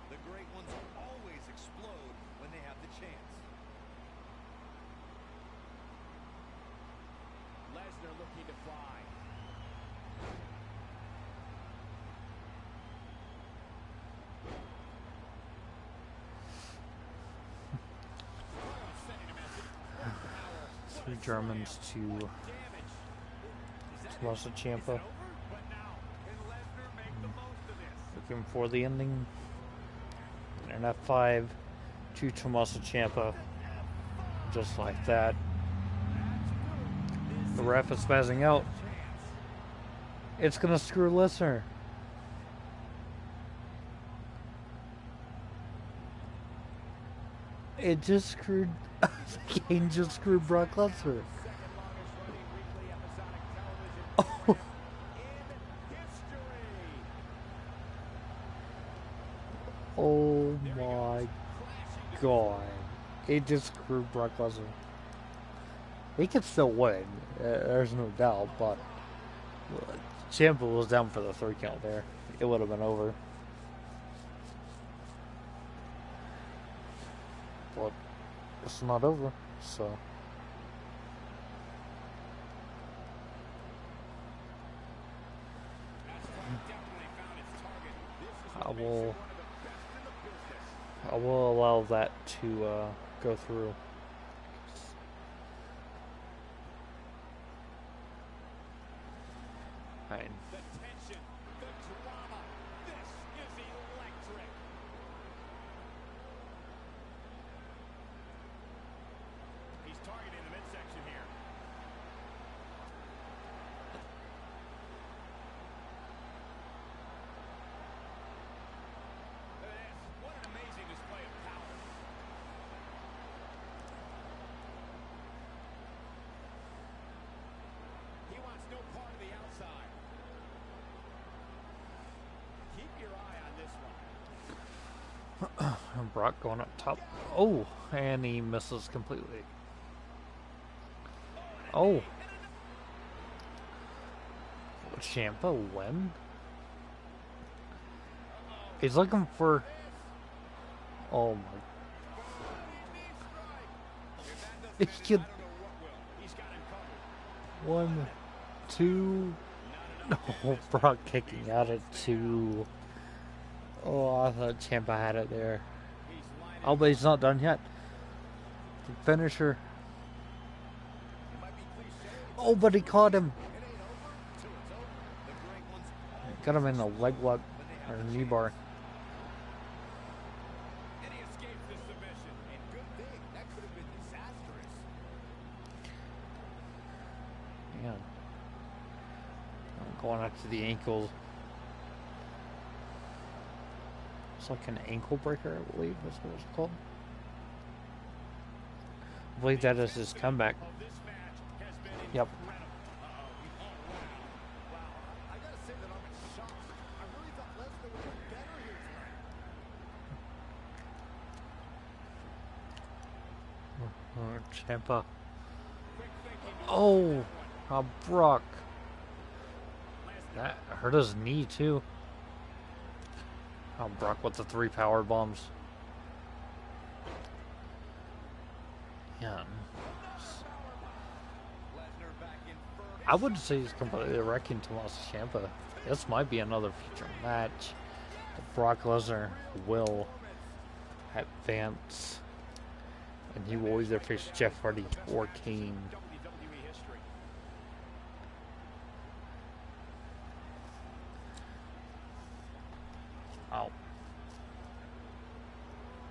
The great ones always explode when they have the chance. Lesnar looking to fly. Three Germans to Tommaso Ciampa. Looking for the ending. And F5 to Tommaso Ciampa. Just like that. The ref is spazzing out. It's gonna screw Lesnar. It just screwed. Kane just screwed Brock Lesnar. Oh. Oh my god. It just screwed Brock Lesnar. He can still win, there's no doubt, but Ciampa was down for the 3 count there. It would have been over. But it's not over, so. I will allow that to go through. Right. The tension, the drama. This is electric. He's targeting the midsection here. Look at this. What an amazing display of power. He wants no part of the outside. Keep your eye on this one. Brock going up top. Oh, and he misses completely. Oh. Ciampa win? He's looking for... Oh my... He could... 1, 2... No, Brock kicking out at 2. Oh, I thought Ciampa had it there. Oh, but he's not done yet. The finisher. Oh, but he caught him. Got him in the leg lock or knee bar. And he escapes the submission. And good thing. That could have been disastrous. Man. I'm going up to the ankles. It's like an ankle breaker, I believe that's what it's called. I believe that is his comeback. Of this match has been Yep. incredible. Wow. I gotta say that I'm in shock. I really thought Lesnar would look better here tonight. Ciampa. Oh, Brock. That hurt his knee too. Brock with the 3 power bombs. Yeah. I wouldn't say he's completely wrecking Tommaso Ciampa. This might be another future match. Brock Lesnar will advance, and he will either face Jeff Hardy or Kane. WWE history. Oh. I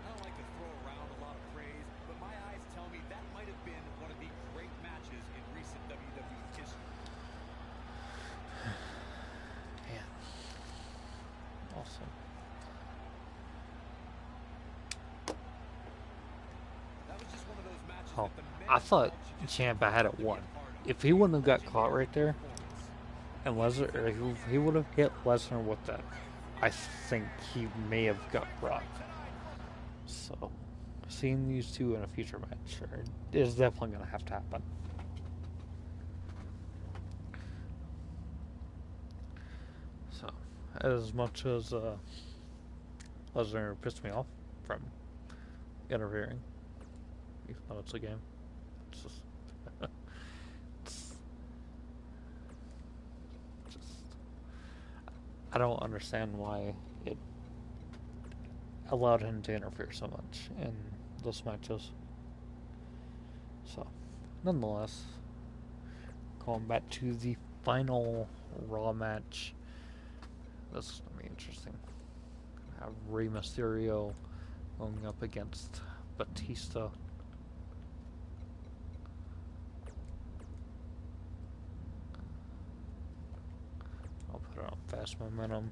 don't like to throw around a lot of praise, but my eyes tell me that might have been one of the great matches in recent WWE history. Man. Awesome. That was just one of those matches Oh, that the men I thought involved just Ciampa had it won. If he wouldn't have got caught right there, and Lesnar, or he would have hit Lesnar with that, I think he may have got Brock. So, seeing these two in a future match is definitely going to have to happen. So, as much as Lesnar pissed me off from interfering, even though it's a game, it's just, it's just, I don't understand why it allowed him to interfere so much in those matches. So, nonetheless, going back to the final Raw match, this is going to be interesting. Have Rey Mysterio going up against Batista. I'll put it on fast momentum.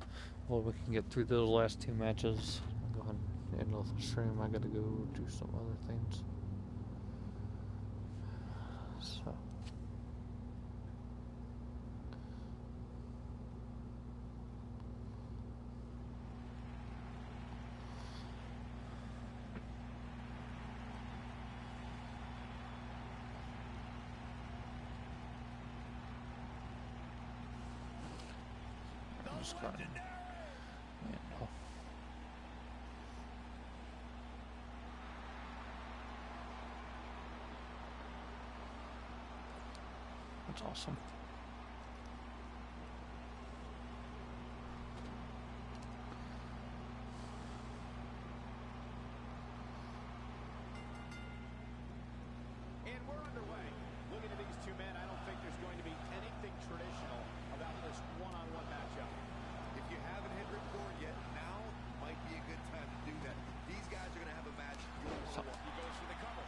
Well, we can get through those last two matches. I'll go ahead and end off the stream. I gotta go do some other things. So. Just go ahead and, yeah, that's awesome. And we're underway. Looking at these two men, I don't think there's going to be anything traditional about this one-on-one matchup. If you haven't hit record yet, now might be a good time to do that. These guys are going to have a match you'll want to watch. He goes for the cover.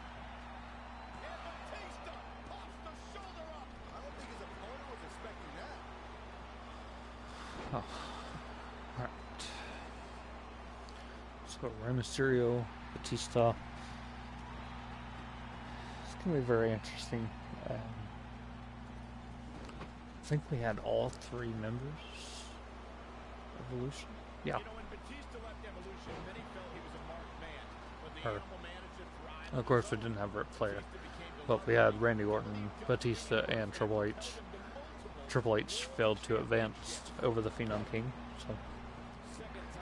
And Batista pops the shoulder up. I don't think his opponent was expecting that. Oh. Alright. Let's go Rey Mysterio, Batista. It's going to be very interesting. I think we had all three members of Evolution. Yeah. You know, when Batista left Evolution, many felt he was a marked man. But the Her. animal managed to thrive. Of course, we didn't have Ric Flair, but we had Randy Orton, Batista, and Triple H. Triple H failed to advance over the Phenom King. So,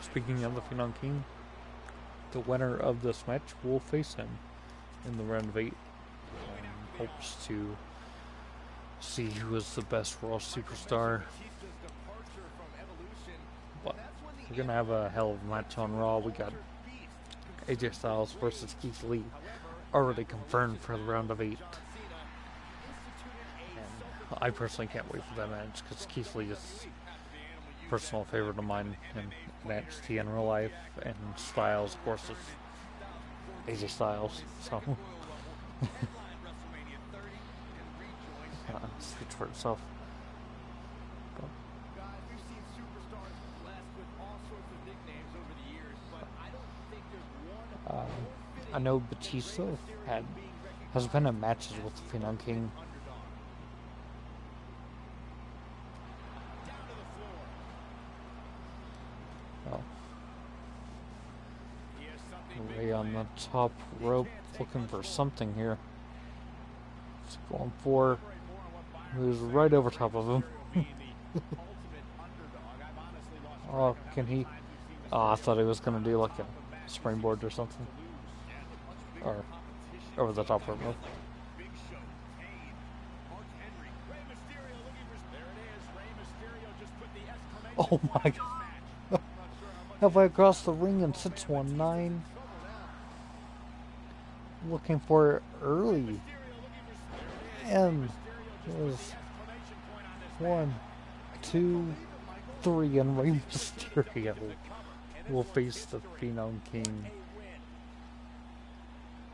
speaking of the Phenom King, the winner of this match will face him in the round of 8. Hopes to see who is the best Raw superstar. But we're gonna have a hell of a match on Raw. We got AJ Styles versus Keith Lee already confirmed for the round of 8. And I personally can't wait for that match because Keith Lee is a personal favorite of mine in NXT in real life, and Styles, of course, is AJ Styles. So speaks for itself. Guys, we've seen superstars blessed with all sorts of nicknames over the years, but I don't think there's one I know Batista has been in matches with the Phenom King. down to the floor. Well, He has something big Ray on the planned. top rope looking for something here. He's going for who's right over top of him. Oh, can he? Oh, I thought he was going to do like a springboard or something. Or over the top rope. Big Show, Kane, Mark Henry, Rey Mysterio looking for. There it is. Rey Mysterio just put the exclamation Oh point my on this God. match. Not sure how much Halfway across the ring and 619. Looking for it early. And it was 1, 2, 3, and Rey Mysterio will face the Phenom King.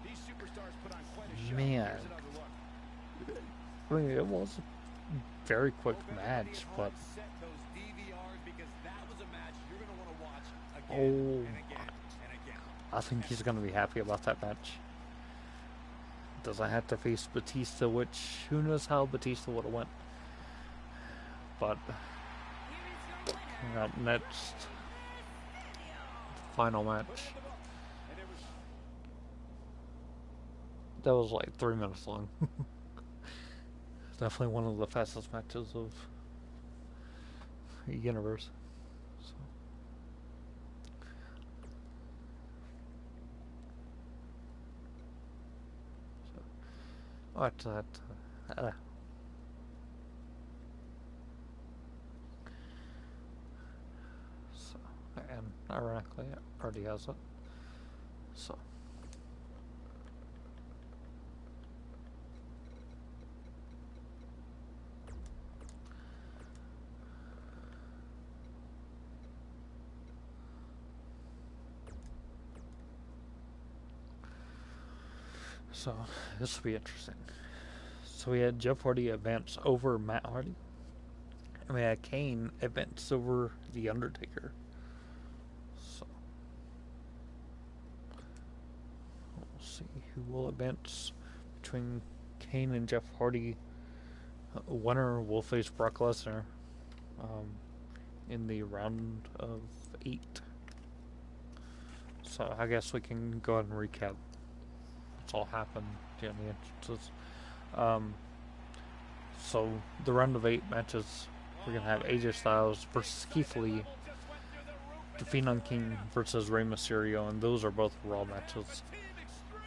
these superstars put on quite a show. Man. Here's another look. I mean, it was a very quick match, but Set those DVRs because that was a match you're going to want to watch again oh, and again and again. I think he's going to be happy about that match. Doesn't have to face Batista, which who knows how Batista would have went. But Here is your winner, we got next final match. And it was That was like 3 minutes long. Definitely one of the fastest matches of the universe. So. What that? So, and ironically, it already has it. So. So, this will be interesting. So we had Jeff Hardy advance over Matt Hardy. And we had Kane advance over The Undertaker. So, we'll see who will advance between Kane and Jeff Hardy. Winner will face Brock Lesnar in the round of 8. So, I guess we can go ahead and recap what's all happened in the entrances. So the round of 8 matches, we're gonna have AJ Styles versus Keith Lee, The Phenom King versus Rey Mysterio, and those are both Raw matches.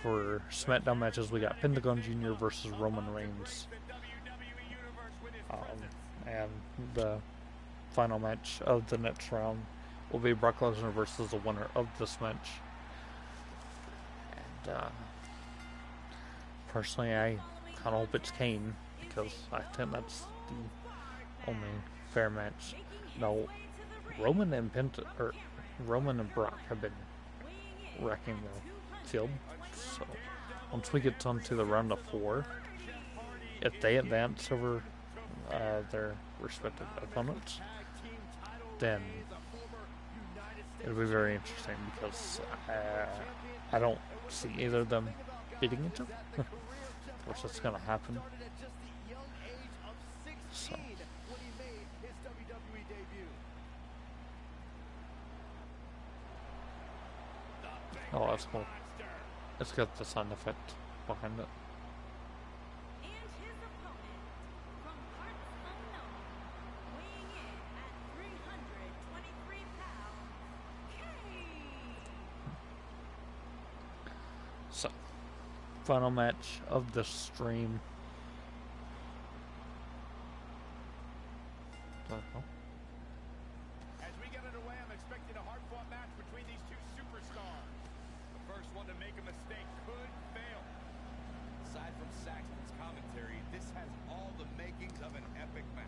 For SmackDown matches, we got Pentagon Jr. versus Roman Reigns, and the final match of the next round will be Brock Lesnar versus the winner of this match. And personally, I kind of hope it's Kane, because I think that's the only fair match. Now, Roman and Brock have been wrecking the field. So once we get onto the round of 4, if they advance over their respective opponents, then it'll be very interesting, because I don't see either of them beating each other. Of course, that's going to happen. So. Oh, that's cool. It's got the sound effect behind it. And his opponent, from parts unknown, weighing in at 323 pounds, Kane. So, final match of the stream. As we get underway, I'm expecting a hard-fought match between these two superstars. The first one to make a mistake could fail. Aside from Saxton's commentary, this has all the makings of an epic match.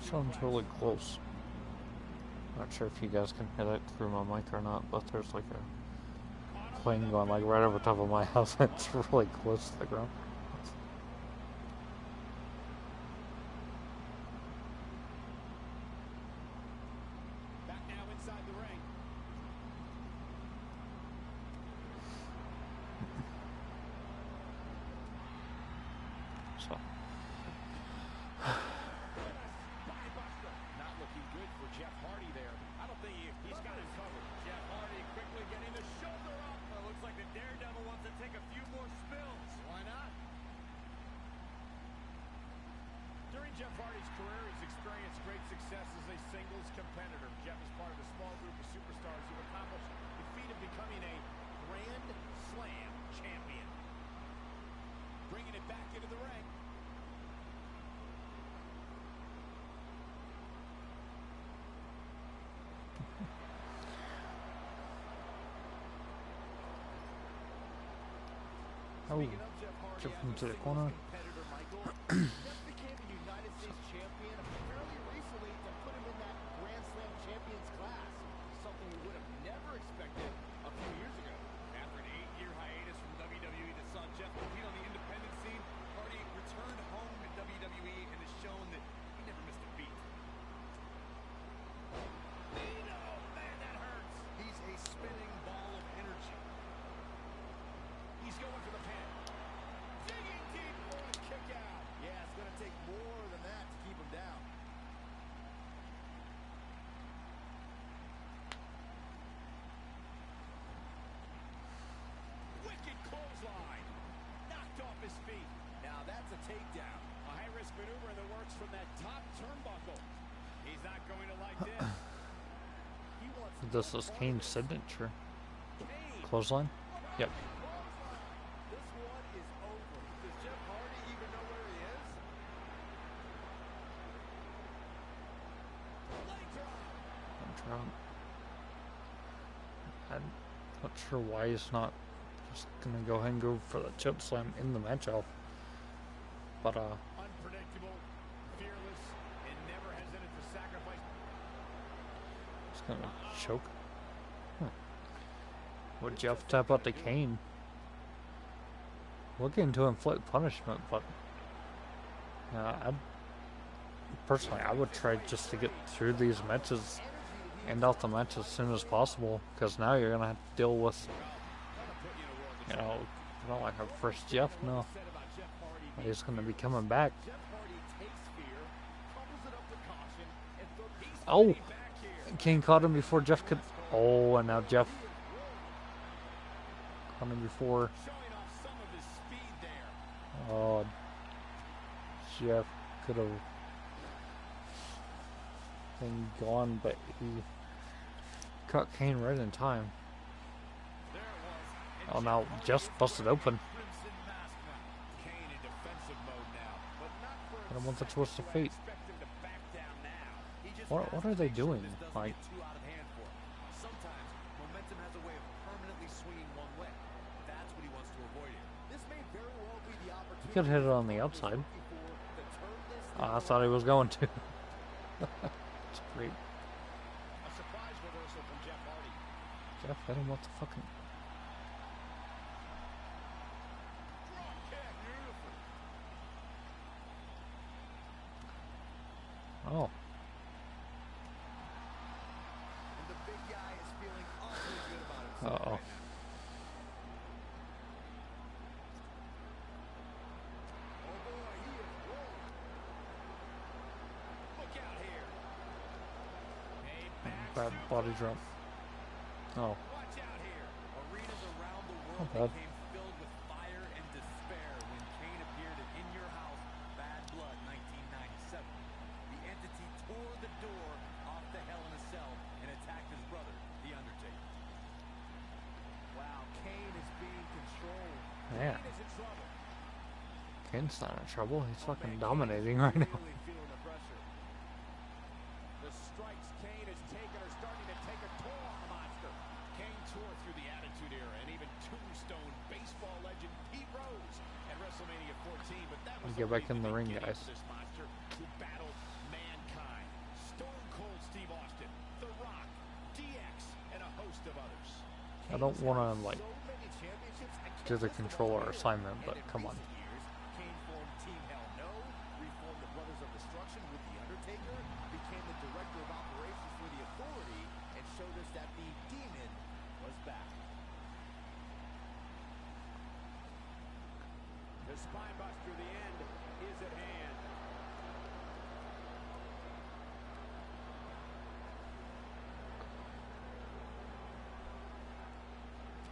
Sounds really close. Not sure if you guys can hear it through my mic or not, but there's like a plane going like right over top of my house. It's really close to the ground. Back now inside the ring. So. Not looking good for Jeff Hardy there. I don't think he's got it covered. Jeff Hardy quickly getting the shoulder up. Looks like the Daredevil wants to take a few more spills. Why not? During Jeff Hardy's career, he's experienced great success as a singles competitor. Jeff is part of a small group of superstars who accomplished the feat of becoming a Grand Slam champion. Bringing it back into the ring. Oh, jump into the corner. Jeff became the United States champion fairly recently to put him in that Grand Slam champions class. Something we would have never expected a few years ago. After an 8-year hiatus from WWE that saw Jeff compete on the independent scene, Hardy returned home maneuver in the works from that top turnbuckle. He's not going to like this. He wants This is Kane's signature. Kane. Clothesline? Yep. This one is over. Does Jeff Hardy even know where he is? Leg drop. I'm not sure why he's not just gonna go ahead and go for the choke slam in the matchup. But Unpredictable, fearless, and never hesitant to sacrifice. he's gonna choke. Would Jeff tap out to Kane? Looking to inflict punishment, but personally, I would try just to get through these matches, end off the match as soon as possible, because now you're gonna have to deal with, like our first Jeff. No, he's gonna be coming back. Jeff Hardy takes fear, crumbles it up to caution, and he's Oh, fighting back here. Kane caught him before Jeff could. Oh, and now Jeff caught him before. Showing off some of his speed there. Oh, Jeff could have been gone, but he caught Kane right in time. There it was. Oh, now Jeff's busted open. Crimson mask now. Kane in defensive mode now, but not for I don't want the twist of fate. expect him to back down now. He just What has are to they make sure doing? this doesn't Like, get too out of hand for him. Sometimes momentum has a way of permanently swinging one way. That's what he wants to avoid here. This may very well be the opportunity. he could hit it on the outside. I thought he was going to. It's great. A surprise reversal from Jeff Hardy. Jeff hit him with the fucking. Drop kick. Beautiful. Oh, And the big guy is feeling awfully good about himself uh oh. right now. Oh boy, he is rolling. Look out here. A back Bad body drop. Oh, Watch out here. Arenas around the Not world bad. became filled with fire and despair when Kane appeared at In Your House, Bad Blood 1997. The entity tore the door off the Hell in a Cell and attacked his brother, The Undertaker. Wow, Kane is being controlled. Man. Kane is in trouble. Kane's not in trouble. He's Oh, fucking man, dominating Kane right is now. really feeling the pressure. The strikes Kane has taken are starting to take a toll on the monster. Kane tore through the Attitude Era and even Tombstone baseball legend Pete Rose at WrestleMania 14, but that was Get back only in the ring, beginning guys. for this monster who battled Mankind, Stone Cold Steve Austin, The Rock, DX, and a host of others. I don't Kane's want to, held like, so many championships, I can't do the list them all controller here. assignment, but And in come on. recent years, Kane formed Team Hell No, reformed the Brothers of Destruction with The Undertaker, became the director of operations for The Authority, and showed us that the Demon was back. The Spinebuster, the end, is at hand.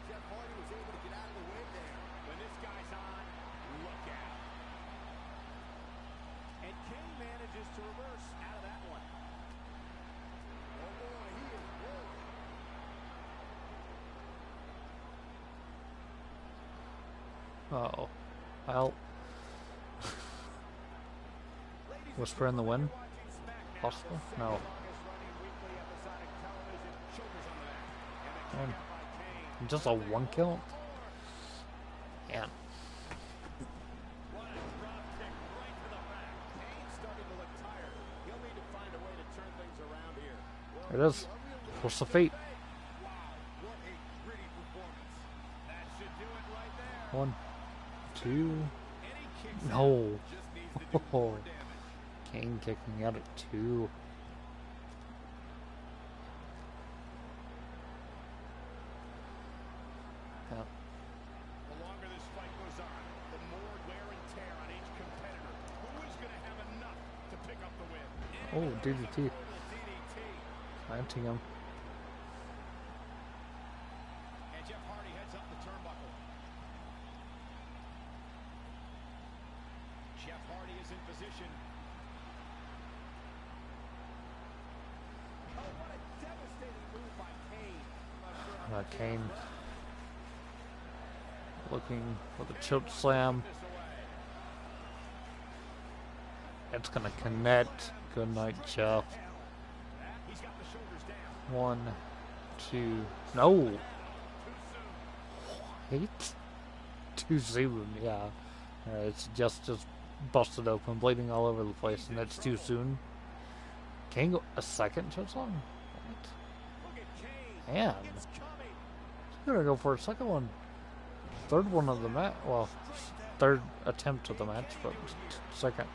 Jeff Hardy was able to get out of the way there. When this guy's on, look out. And Kane manages to reverse out of that one. Oh boy, he is rolling. Uh oh. Well, Ladies and Whisper in the gentlemen, wind? you're watching SmackDown, Possible? the No. second-longest-running weekly episodic television. Shoulders on the back. And the Man. kick out by Kane. just a one kill? Man. What a drop kick right to the back. Kane's starting to look tired. He'll need to find a way to turn things around here. Well, It is. the unrealistic What's the fate? Wow, what a gritty performance. That should do it right there. 1, 2. And he kicks No. out. Just needs to do more damage. Kane kicking out at 2. Yeah. The longer this fight goes on, the more wear and tear on each competitor. Who is going to have enough to pick up the win? Oh, And he goes DDT. for the DDT. Planting him. And Jeff Hardy heads up the turnbuckle. Jeff Hardy is He's in position. Oh, what a devastating move by Kane. I'm not sure how much Kane left. looking for the choke slam. This away. It's gonna connect. Good night, Jeff. He's got the shoulders down. 1, 2. No. Too soon. Wait. Too soon. Yeah. It's just busted open, bleeding all over the place, and it's too soon. Can go a second choke slam? Look at Kane. Man. It's coming. He's gonna go for a second one. Third one of the match. Well, third attempt of the match, but second.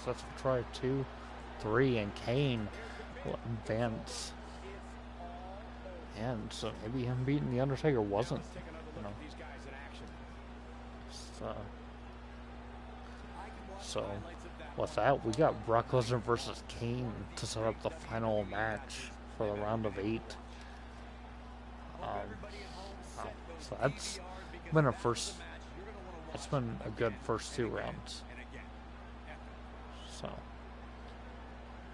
That's a try. 2, 3, and Kane will advance. And so maybe him beating The Undertaker wasn't, Let's take another you look know. at these guys in action. So with that, we got Brock Lesnar versus Kane to set up the final match for the round of 8. So that's been it's been a good first 2 rounds. So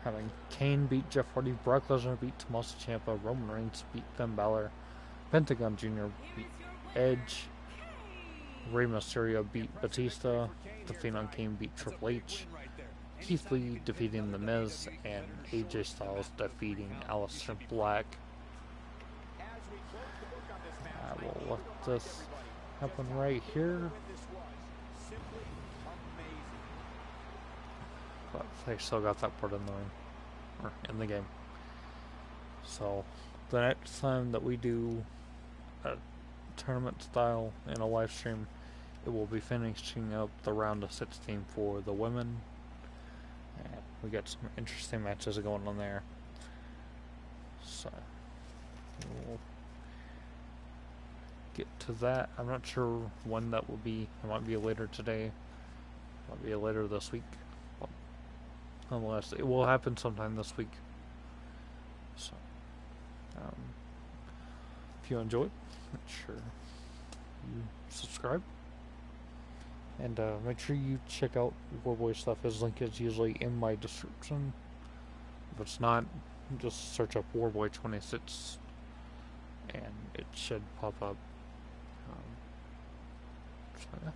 having Kane beat Jeff Hardy, Brock Lesnar beat Tommaso Ciampa, Roman Reigns beat Finn Balor, Pentagon Jr. beat Edge, Rey Mysterio beat Batista, The Phenom Kane beat Triple H, Keith Lee defeating The Miz, and AJ Styles defeating Aleister Black. I will let this happen right here. But they still got that part in the ring, or in the game. So the next time that we do a tournament style in a live stream, it will be finishing up the round of 16 for the women. And we got some interesting matches going on there. So we'll get to that. I'm not sure when that will be. It might be later today. It might be later this week. But nonetheless, it will happen sometime this week. So if you enjoyed, make sure you subscribe. And make sure you check out Warboy stuff. His link is usually in my description. If it's not, just search up Warboy26 and it should pop up. So yeah.